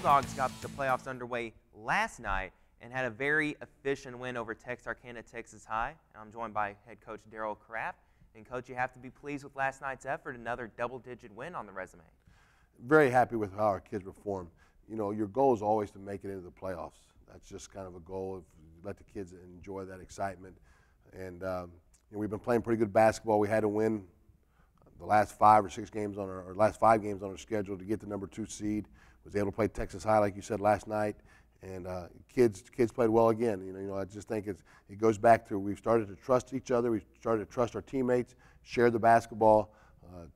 Bulldogs got the playoffs underway last night and had a very efficient win over Texarkana, Texas High. I'm joined by head coach Darryll Craft. And, Coach, you have to be pleased with last night's effort, another double-digit win on the resume. Very happy with how our kids performed. You know, your goal is always to make it into the playoffs. That's just kind of a goal of let the kids enjoy that excitement. And we've been playing pretty good basketball. We had to win the last 5 or 6 games on our last 5 games on our schedule to get the number 2 seed. Was able to play Texas High, like you said, last night. And kids played well again. You know, I just think it goes back to we've started to trust each other. We've started to trust our teammates, share the basketball,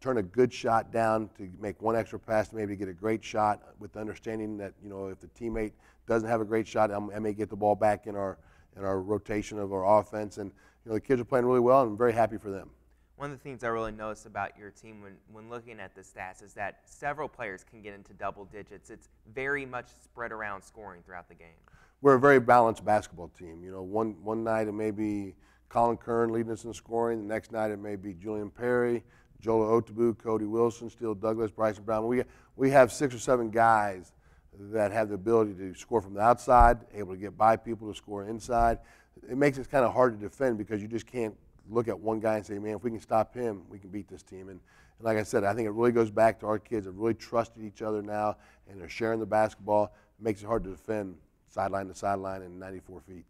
turn a good shot down to make one extra pass to maybe get a great shot with the understanding that, you know, if the teammate doesn't have a great shot, I may get the ball back in our rotation of our offense. And, you know, the kids are playing really well, and I'm very happy for them. One of the things I really noticed about your team when looking at the stats is that several players can get into double digits. It's very much spread around scoring throughout the game. We're a very balanced basketball team. You know, one night it may be Colin Kern leading us in scoring. The next night it may be Julian Perry, Jola Otabu, Cody Wilson, Steele Douglas, Bryson Brown. We have 6 or 7 guys that have the ability to score from the outside, able to get by people to score inside. It makes it kind of hard to defend because you just can't look at one guy and say, man, if we can stop him, we can beat this team. And like I said, I think it really goes back to our kids have really trusted each other now, and they're sharing the basketball. It makes it hard to defend sideline to sideline in 94 feet.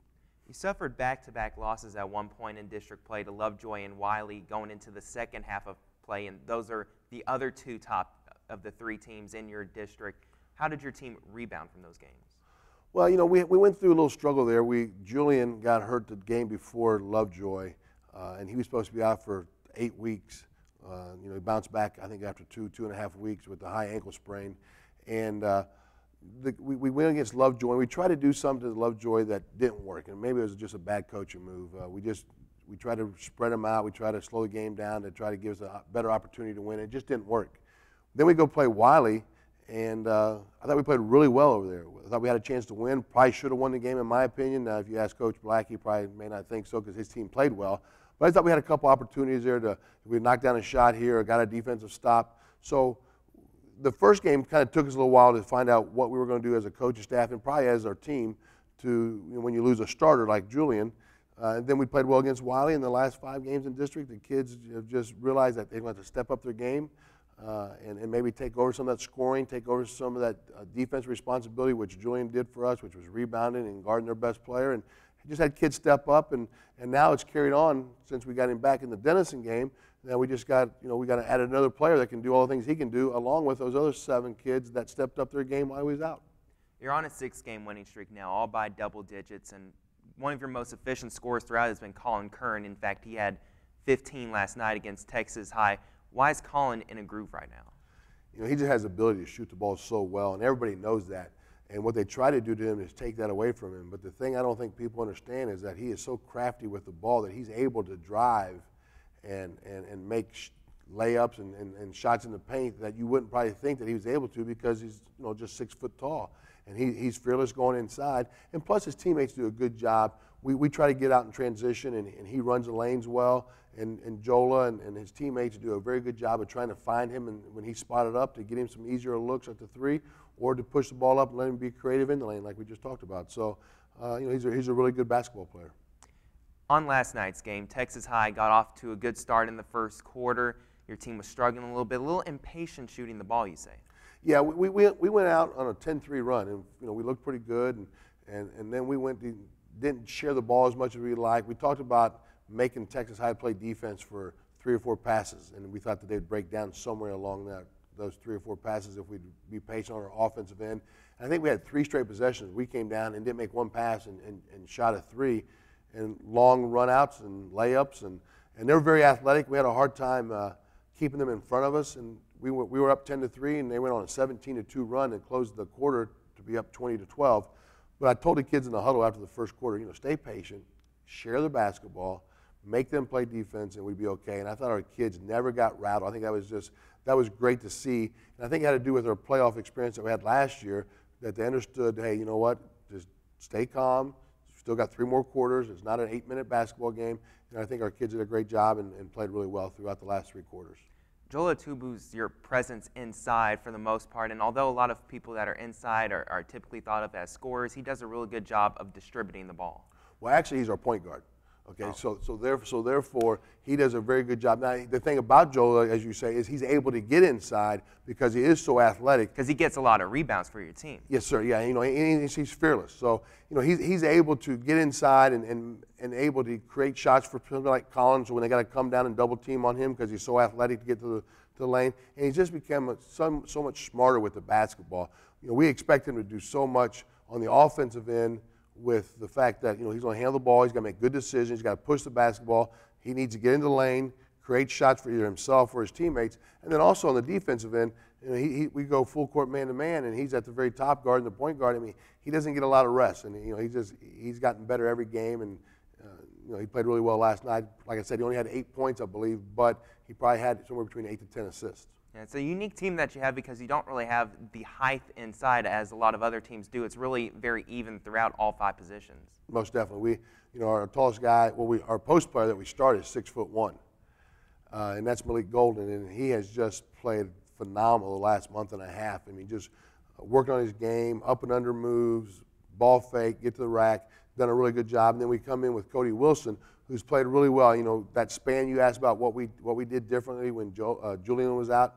You suffered back-to-back losses at one point in district play to Lovejoy and Wiley going into the second half of play, and those are the other 2 top of the 3 teams in your district. How did your team rebound from those games? Well, you know, we went through a little struggle there. Julian got hurt the game before Lovejoy. And he was supposed to be out for 8 weeks. You know, he bounced back, I think, after 2.5 weeks with the high ankle sprain. And we went against Lovejoy, and we tried to do something to Lovejoy that didn't work. And maybe it was just a bad coaching move. We tried to spread them out. We tried to slow the game down to try to give us a better opportunity to win. It just didn't work. Then we go play Wiley, and I thought we played really well over there. I thought we had a chance to win. Probably should have won the game, in my opinion. If you ask Coach Black, he probably may not think so because his team played well. But I thought we had a couple opportunities there we knocked down a shot here or got a defensive stop. So the first game kind of took us a little while to find out what we were going to do as a coaching staff and probably as our team when you lose a starter like Julian. And then we played well against Wiley in the last 5 games in district. The kids have just realized that they want to step up their game and maybe take over some of that scoring, take over some of that defense responsibility, which Julian did for us, which was rebounding and guarding their best player. And just had kids step up, and now it's carried on since we got him back in the Denison game. Now we just got, you know, we got to add another player that can do all the things he can do, along with those other 7 kids that stepped up their game while he was out. You're on a 6-game winning streak now, all by double digits, and one of your most efficient scorers throughout has been Colin Kern. In fact, he had 15 last night against Texas High. Why is Colin in a groove right now? You know, he just has the ability to shoot the ball so well, and everybody knows that. And what they try to do to him is take that away from him. But the thing I don't think people understand is that he is so crafty with the ball that he's able to drive and make layups and shots in the paint that you wouldn't probably think that he was able to because he's, you know, just 6 foot tall. And he's fearless going inside. And plus his teammates do a good job. We try to get out in transition, and he runs the lanes well. And Jola and his teammates do a very good job of trying to find him and when he's spotted up to get him some easier looks at the 3 or to push the ball up and let him be creative in the lane like we just talked about. So, you know, he's a really good basketball player. On last night's game, Texas High got off to a good start in the first quarter. Your team was struggling a little impatient shooting the ball, you say. Yeah, we went out on a 10-3 run, and you know we looked pretty good, and then we didn't share the ball as much as we'd like. We talked about making Texas High play defense for 3 or 4 passes, and we thought that they'd break down somewhere along those 3 or 4 passes if we'd be patient on our offensive end. And I think we had 3 straight possessions. We came down and didn't make one pass and shot a 3, and long run-outs and layups, and they were very athletic. We had a hard time keeping them in front of us, and we were up 10-3, and they went on a 17-2 run and closed the quarter to be up 20-12. But I told the kids in the huddle after the first quarter, you know, stay patient, share the basketball, make them play defense, and we'd be okay. And I thought our kids never got rattled. I think that was great to see. And I think it had to do with our playoff experience that we had last year, that they understood, hey, you know what, just stay calm. Still got 3 more quarters. It's not an 8-minute basketball game. And I think our kids did a great job and played really well throughout the last 3 quarters. Joel Atubu's your presence inside for the most part, and although a lot of people that are inside are typically thought of as scorers, he does a really good job of distributing the ball. Well, actually, he's our point guard. Okay, so therefore, he does a very good job. Now, the thing about Joel, as you say, is he's able to get inside because he is so athletic. Because he gets a lot of rebounds for your team. Yes, sir. Yeah, he's fearless. So, he's able to get inside and able to create shots for people like Collins when they got to come down and double team on him because he's so athletic to get to the lane. And he's just become so much smarter with the basketball. We expect him to do so much on the offensive end, with the fact that he's going to handle the ball, he's got to make good decisions, he's got to push the basketball, he needs to get into the lane, create shots for either himself or his teammates, and then also on the defensive end, we go full court man to man, and he's at the very top guard and the point guard. I mean, he doesn't get a lot of rest, and he's gotten better every game, and he played really well last night. Like I said, he only had 8 points, I believe, but he probably had somewhere between 8 to 10 assists. Yeah, it's a unique team that you have because you don't really have the height inside as a lot of other teams do. It's really very even throughout all 5 positions. Most definitely. Our tallest guy, our post player that we started is 6'1", and that's Malik Golden, and he has just played phenomenal the last month and a half. I mean, just worked on his game, up and under moves, ball fake, get to the rack, done a really good job. And then we come in with Cody Wilson, who's played really well. That span you asked about what we did differently when Julian was out.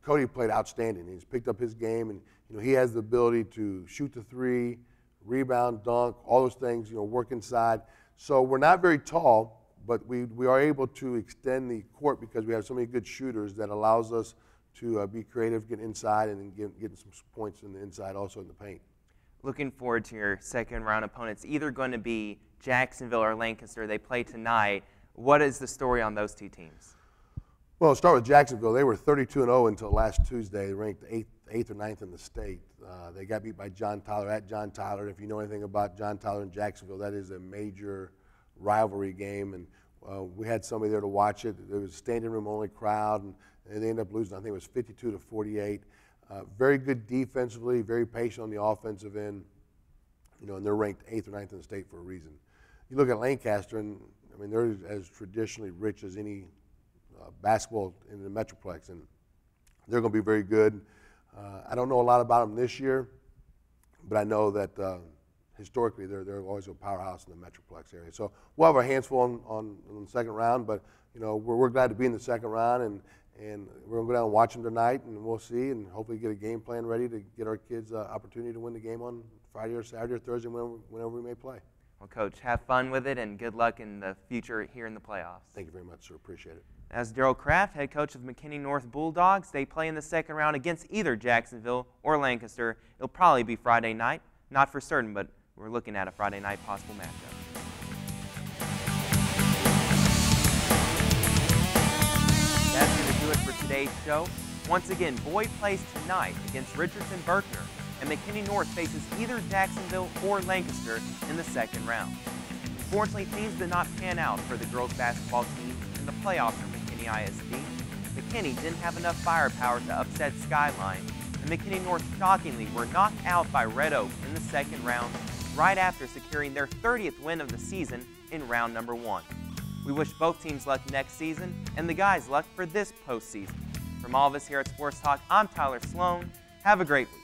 Cody played outstanding. He's picked up his game, and he has the ability to shoot the three, rebound, dunk, all those things. Work inside. So we're not very tall, but we are able to extend the court because we have so many good shooters that allows us to be creative, get inside, and then get some points in the inside, also in the paint. Looking forward to your second round opponents. Either going to be Jacksonville or Lancaster. They play tonight. What is the story on those 2 teams? Well, I'll start with Jacksonville. They were 32-0 until last Tuesday, ranked 8th or 9th in the state. They got beat by John Tyler at John Tyler. If you know anything about John Tyler and Jacksonville, that is a major rivalry game. And we had somebody there to watch it. There was a standing room only crowd, and they ended up losing. I think it was 52-48. Very good defensively, very patient on the offensive end. And they're ranked 8th or 9th in the state for a reason. You look at Lancaster, and I mean they're as traditionally rich as any basketball in the Metroplex, and they're going to be very good. I don't know a lot about them this year, but I know that historically they're always a powerhouse in the Metroplex area. So we'll have our hands full on the second round, but we're glad to be in the second round, and we're going to go down and watch them tonight, and we'll see, and hopefully get a game plan ready to get our kids opportunity to win the game on Friday or Saturday or Thursday, whenever we may play. Well, Coach, have fun with it, and good luck in the future here in the playoffs. Thank you very much, sir. Appreciate it. As Darryll Craft, head coach of McKinney North Bulldogs, they play in the second round against either Jacksonville or Lancaster. It'll probably be Friday night. Not for certain, but we're looking at a Friday night possible matchup. That's going to do it for today's show. Once again, Boyd plays tonight against Richardson-Berkner, and McKinney North faces either Jacksonville or Lancaster in the second round. Unfortunately, things did not pan out for the girls basketball team in the playoffs for McKinney ISD. McKinney didn't have enough firepower to upset Skyline, and McKinney North shockingly were knocked out by Red Oak in the second round, right after securing their 30th win of the season in round number 1. We wish both teams luck next season, and the guys luck for this postseason. From all of us here at Sports Talk, I'm Tyler Sloan. Have a great week.